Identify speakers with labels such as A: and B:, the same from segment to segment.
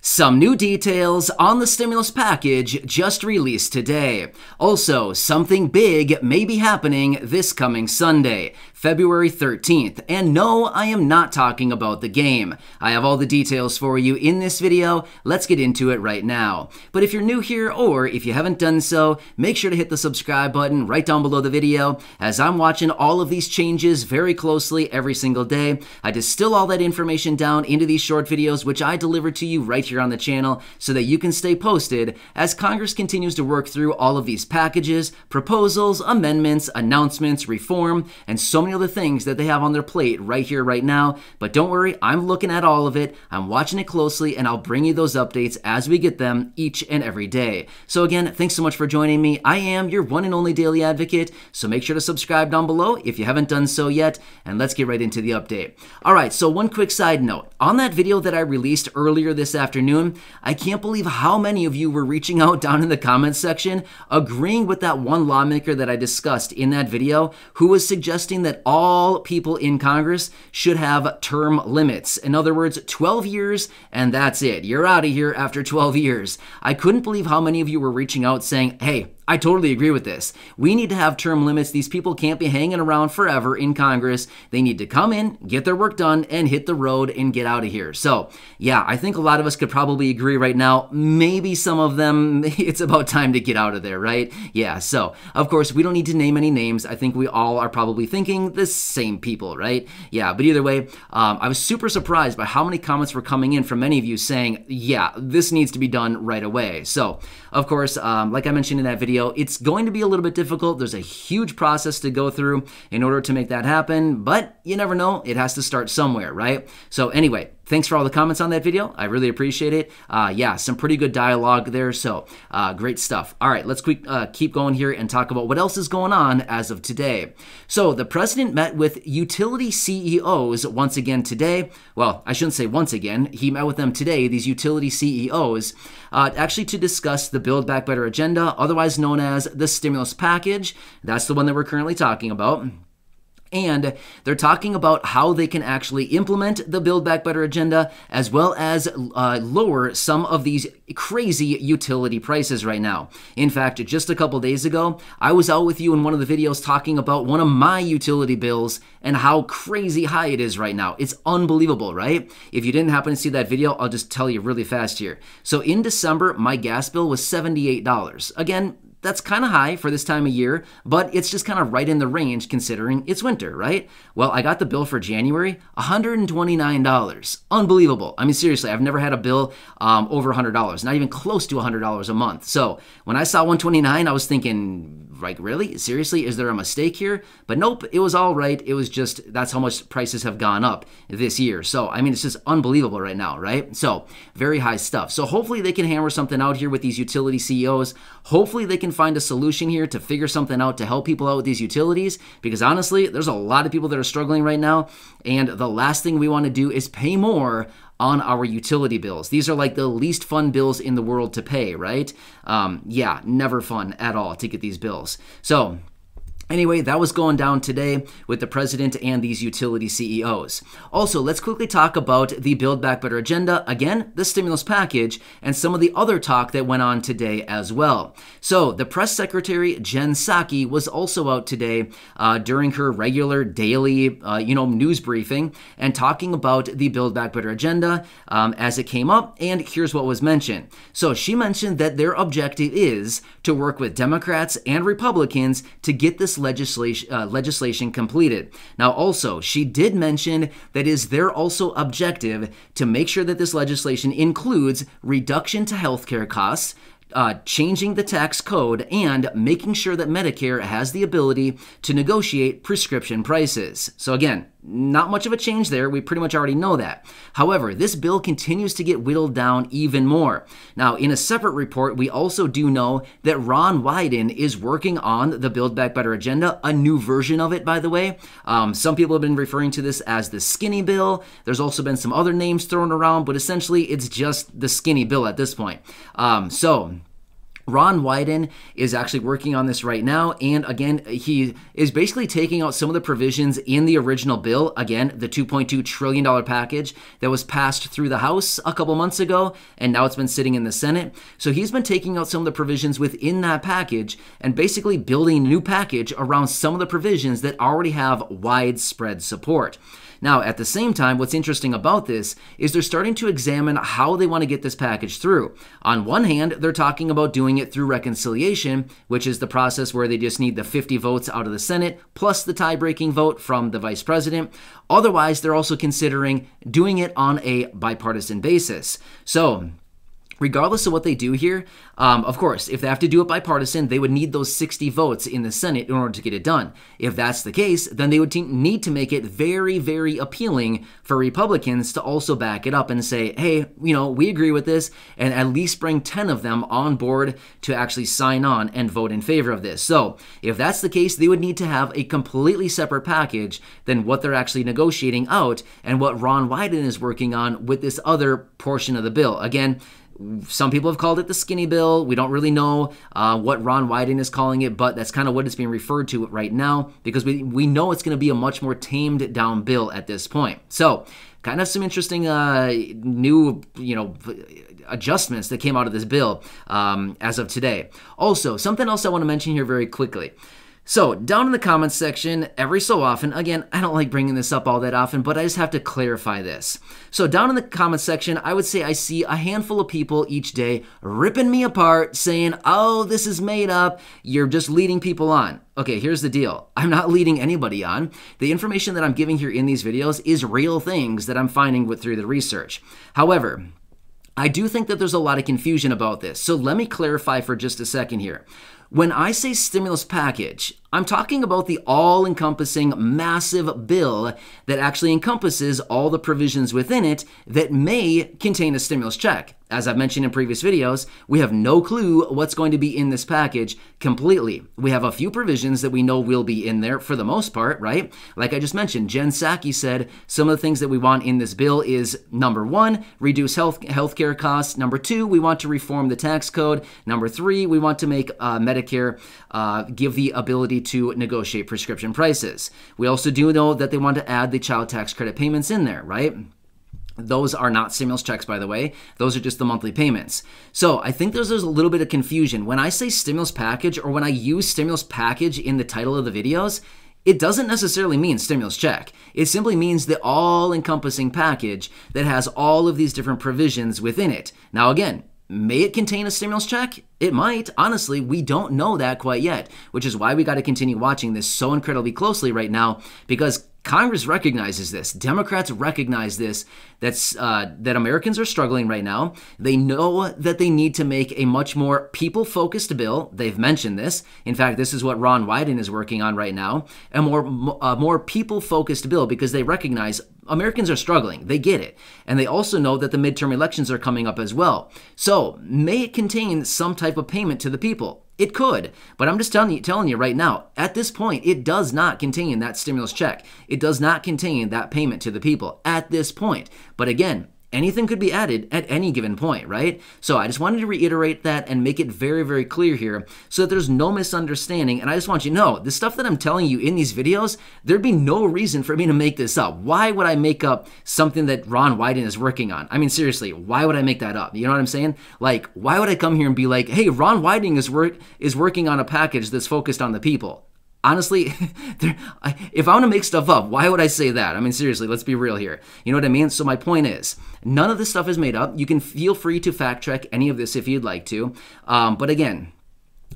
A: Some new details on the stimulus package just released today. Also, something big may be happening this coming Sunday, February 13th. And no, I am not talking about the game. I have all the details for you in this video. Let's get into it right now. But if you're new here or if you haven't done so, make sure to hit the subscribe button right down below the video, as I'm watching all of these changes very closely every single day. I distill all that information down into these short videos, which I deliver to you right here on the channel so that you can stay posted as Congress continues to work through all of these packages, proposals, amendments, announcements, reform, and so many other things that they have on their plate right here, right now. But don't worry, I'm looking at all of it, I'm watching it closely, and I'll bring you those updates as we get them each and every day. So again, thanks so much for joining me. I am your one and only daily advocate, so make sure to subscribe down below if you haven't done so yet, and let's get right into the update. All right, so one quick side note. On that video that I released earlier this afternoon, I can't believe how many of you were reaching out down in the comments section, agreeing with that one lawmaker that I discussed in that video, who was suggesting that all people in Congress should have term limits. In other words, 12 years, and that's it. You're out of here after 12 years. I couldn't believe how many of you were reaching out saying, hey, I totally agree with this. We need to have term limits. These people can't be hanging around forever in Congress. They need to come in, get their work done, and hit the road and get out of here. So, yeah, I think a lot of us could probably agree right now. Maybe some of them, it's about time to get out of there, right? Yeah, so, of course, we don't need to name any names. I think we all are probably thinking the same people, right? Yeah, but either way, I was super surprised by how many comments were coming in from many of you saying, yeah, this needs to be done right away. So, of course, like I mentioned in that video, it's going to be a little bit difficult. There's a huge process to go through in order to make that happen, but you never know. It has to start somewhere, right? So anyway, thanks for all the comments on that video. I really appreciate it. Yeah, some pretty good dialogue there, so great stuff. All right, let's keep going here and talk about what else is going on as of today. So the president met with utility CEOs once again today. Well, I shouldn't say once again. He met with them today, these utility CEOs, actually to discuss the Build Back Better agenda, otherwise known as the stimulus package. That's the one that we're currently talking about. And they're talking about how they can actually implement the Build Back Better agenda, as well as lower some of these crazy utility prices right now. In fact, just a couple days ago, I was out with you in one of the videos talking about one of my utility bills and how crazy high it is right now. It's unbelievable, right? If you didn't happen to see that video, I'll just tell you really fast here. So in December, my gas bill was $78. Again, that's kind of high for this time of year, but it's just kind of right in the range considering it's winter, right? Well, I got the bill for January, $129. Unbelievable. I mean, seriously, I've never had a bill over $100, not even close to $100 a month. So when I saw $129, I was thinking, like, really? Seriously? Is there a mistake here? But nope, it was all right. It was just, that's how much prices have gone up this year. So, I mean, it's just unbelievable right now, right? So, very high stuff. So hopefully they can hammer something out here with these utility CEOs. Hopefully they can find a solution here to figure something out to help people out with these utilities, because honestly, there's a lot of people that are struggling right now, and the last thing we want to do is pay more on our utility bills. These are like the least fun bills in the world to pay, right? Yeah, never fun at all to get these bills. So anyway, that was going down today with the president and these utility CEOs. Also, let's quickly talk about the Build Back Better agenda, again, the stimulus package, and some of the other talk that went on today as well. So, the press secretary, Jen Psaki, was also out today during her regular daily, news briefing and talking about the Build Back Better agenda as it came up, and here's what was mentioned. So, she mentioned that their objective is to work with Democrats and Republicans to get this legislation completed. Now, also, she did mention that is their also objective to make sure that this legislation includes reduction to healthcare costs, changing the tax code, and making sure that Medicare has the ability to negotiate prescription prices. So again, not much of a change there. We pretty much already know that. However, this bill continues to get whittled down even more. Now, in a separate report, we also do know that Ron Wyden is working on the Build Back Better agenda, a new version of it, by the way. Some people have been referring to this as the skinny bill. There's also been some other names thrown around, but essentially it's just the skinny bill at this point. So Ron Wyden is actually working on this right now, and again, he is basically taking out some of the provisions in the original bill, again, the $2.2 trillion package that was passed through the House a couple months ago, and now it's been sitting in the Senate. So he's been taking out some of the provisions within that package and basically building a new package around some of the provisions that already have widespread support. Now, at the same time, what's interesting about this is they're starting to examine how they want to get this package through. On one hand, they're talking about doing it through reconciliation, which is the process where they just need the 50 votes out of the Senate, plus the tie-breaking vote from the vice president. Otherwise, they're also considering doing it on a bipartisan basis. So, regardless of what they do here, of course, if they have to do it bipartisan, they would need those 60 votes in the Senate in order to get it done. If that's the case, then they would need to make it very, very appealing for Republicans to also back it up and say, hey, we agree with this, and at least bring 10 of them on board to actually sign on and vote in favor of this. So if that's the case, they would need to have a completely separate package than what they're actually negotiating out and what Ron Wyden is working on with this other portion of the bill. Again, some people have called it the skinny bill. We don't really know what Ron Wyden is calling it, but that's kind of what it's being referred to right now because we know it's going to be a much more tamed down bill at this point. So kind of some interesting new, adjustments that came out of this bill as of today. Also, something else I want to mention here very quickly. So down in the comments section, every so often, again, I don't like bringing this up all that often, but I just have to clarify this. So down in the comments section, I would say I see a handful of people each day ripping me apart saying, oh, this is made up. You're just leading people on. Okay, here's the deal. I'm not leading anybody on. The information that I'm giving here in these videos is real things that I'm finding through the research. However, I do think that there's a lot of confusion about this. So let me clarify for just a second here. When I say stimulus package, I'm talking about the all-encompassing massive bill that actually encompasses all the provisions within it that may contain a stimulus check. As I've mentioned in previous videos, we have no clue what's going to be in this package completely. We have a few provisions that we know will be in there for the most part, right? Like I just mentioned, Jen Psaki said some of the things that we want in this bill is, number one, reduce healthcare costs. Number two, we want to reform the tax code. Number three, we want to make Medicare give the ability to negotiate prescription prices. We also do know that they want to add the child tax credit payments in there, right? Those are not stimulus checks, by the way. Those are just the monthly payments. So I think there's a little bit of confusion. When I say stimulus package or when I use stimulus package in the title of the videos, it doesn't necessarily mean stimulus check. It simply means the all-encompassing package that has all of these different provisions within it. Now again, may it contain a stimulus check? It might. Honestly, we don't know that quite yet, which is why we got to continue watching this so incredibly closely right now because Congress recognizes this. Democrats recognize this, that Americans are struggling right now. They know that they need to make a much more people-focused bill. They've mentioned this. In fact, this is what Ron Wyden is working on right now, a more people-focused bill because they recognize Americans are struggling. They get it. And they also know that the midterm elections are coming up as well. So may it contain some type of payment to the people? It could, but I'm just telling you right now, at this point, it does not contain that stimulus check. It does not contain that payment to the people at this point. But again, anything could be added at any given point, right? So I just wanted to reiterate that and make it very, very clear here so that there's no misunderstanding. And I just want you to know, the stuff that I'm telling you in these videos, there'd be no reason for me to make this up. Why would I make up something that Ron Wyden is working on? I mean, seriously, why would I make that up? You know what I'm saying? Like, why would I come here and be like, hey, Ron Wyden is working on a package that's focused on the people? Honestly, if I want to make stuff up, why would I say that? I mean, seriously, let's be real here. You know what I mean? So my point is, none of this stuff is made up. You can feel free to fact check any of this if you'd like to. But again,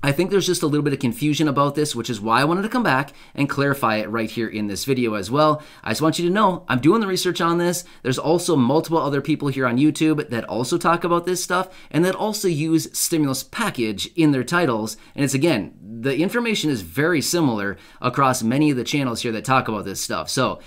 A: I think there's just a little bit of confusion about this, which is why I wanted to come back and clarify it right here in this video as well. I just want you to know I'm doing the research on this. There's also multiple other people here on YouTube that also talk about this stuff and that also use stimulus package in their titles. And it's, again, the information is very similar across many of the channels here that talk about this stuff. So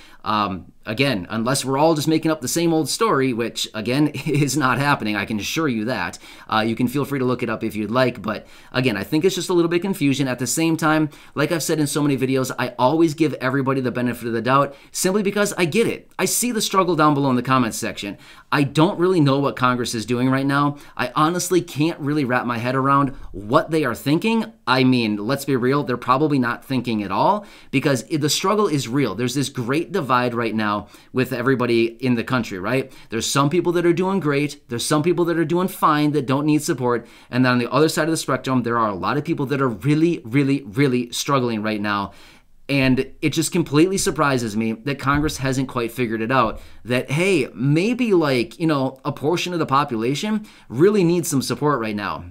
A: again, unless we're all just making up the same old story, which again is not happening, I can assure you that. You can feel free to look it up if you'd like. But again, I think think it's just a little bit confusion. At the same time, like I've said in so many videos, I always give everybody the benefit of the doubt simply because I get it. I see the struggle down below in the comments section. I don't really know what Congress is doing right now. I honestly can't really wrap my head around what they are thinking. I mean, let's be real, they're probably not thinking at all because the struggle is real. There's this great divide right now with everybody in the country, right? There's some people that are doing great. There's some people that are doing fine that don't need support. And then on the other side of the spectrum, there are a lot of people that are really, really, really struggling right now. And it just completely surprises me that Congress hasn't quite figured it out that, hey, maybe like, a portion of the population really needs some support right now.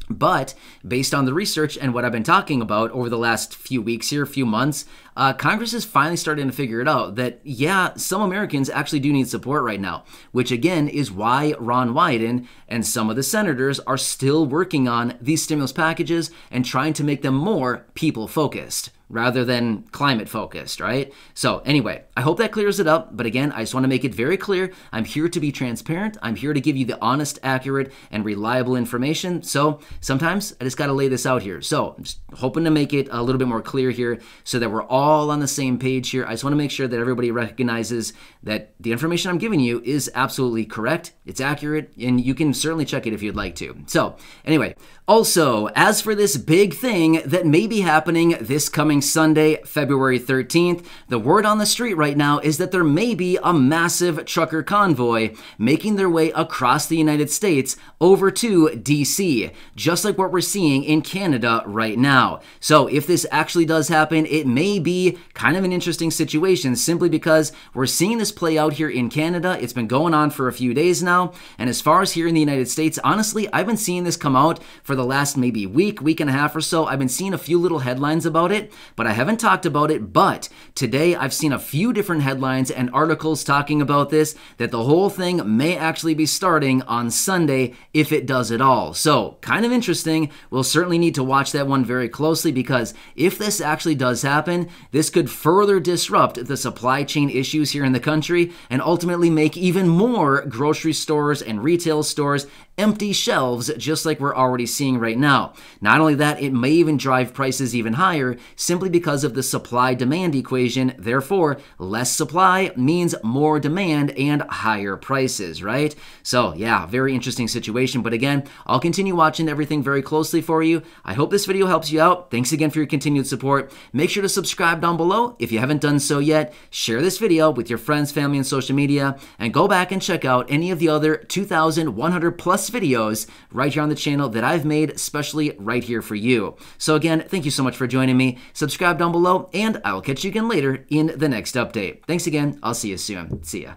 A: But based on the research and what I've been talking about over the last few weeks here, few months, Congress is finally starting to figure it out that, yeah, some Americans actually do need support right now, which again is why Ron Wyden and some of the senators are still working on these stimulus packages and trying to make them more people-focused rather than climate-focused, right? So anyway, I hope that clears it up. But again, I just want to make it very clear. I'm here to be transparent. I'm here to give you the honest, accurate, and reliable information. So sometimes I just got to lay this out here. So I'm just hoping to make it a little bit more clear here so that we're all on the same page here. I just want to make sure that everybody recognizes that the information I'm giving you is absolutely correct. It's accurate, and you can certainly check it if you'd like to. So anyway, also, as for this big thing that may be happening this coming Sunday, February 13th, the word on the street right now is that there may be a massive trucker convoy making their way across the United States over to DC, just like what we're seeing in Canada right now. So if this actually does happen, it may be kind of an interesting situation simply because we're seeing this play out here in Canada. It's been going on for a few days now. And as far as here in the United States, honestly, I've been seeing this come out for the last maybe week and a half or so. I've been seeing a few little headlines about it, but I haven't talked about it. But today I've seen a few different headlines and articles talking about this, that the whole thing may actually be starting on Sunday if it does at all. So kind of interesting. We'll certainly need to watch that one very closely because if this actually does happen, this could further disrupt the supply chain issues here in the country and ultimately make even more grocery stores and retail stores empty shelves, just like we're already seeing right now. Not only that, it may even drive prices even higher simply because of the supply-demand equation. Therefore, less supply means more demand and higher prices, right? So yeah, very interesting situation. But again, I'll continue watching everything very closely for you. I hope this video helps you out. Thanks again for your continued support. Make sure to subscribe down below if you haven't done so yet. Share this video with your friends, family, and social media, and go back and check out any of the other 2,100 plus videos right here on the channel that I've made especially right here for you. So again, thank you so much for joining me. Subscribe down below, and I will catch you again later in the next update. Thanks again. I'll see you soon. See ya.